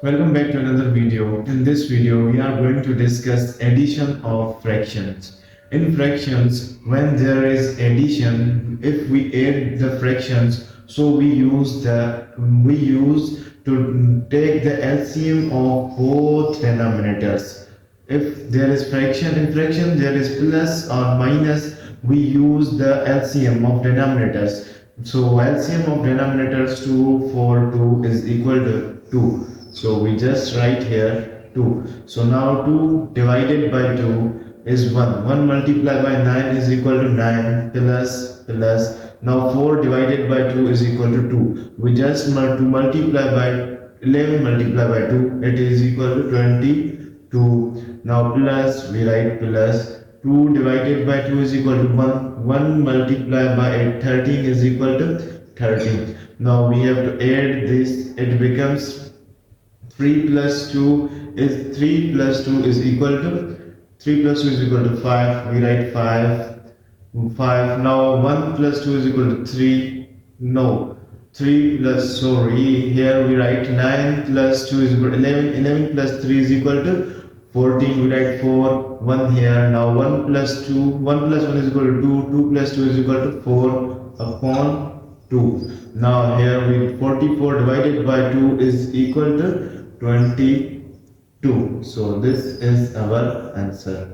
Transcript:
Welcome back to another video. In this video, we are going to discuss addition of fractions. In fractions, when there is addition, if we add the fractions, so we use to take the LCM of both denominators. If there is fraction in fraction, there is plus or minus, we use the LCM of denominators. So LCM of denominators 2 4 2 is equal to 2. So we just write here 2. So now 2 divided by 2 is 1. 1 multiplied by 9 is equal to 9 plus. Now 4 divided by 2 is equal to 2. We just multiply by 11 multiplied by 2. It is equal to 22. Now plus, we write plus. 2 divided by 2 is equal to 1. 1 multiplied by 13 is equal to 13. Now we have to add this. It becomes 3 plus 2 is 3 plus 2 is equal to 3 plus 2 is equal to 5. We write 5. Now 1 plus 2 is equal to 3. No. 3 plus, sorry, here we write 9 plus 2 is equal to 11. 11 plus 3 is equal to 14. We write 4. 1 here. Now 1 plus 2. 1 plus 1 is equal to 2. 2 plus 2 is equal to 4 upon 2. Now here we 44 divided by 2 is equal to 22. So this is our answer.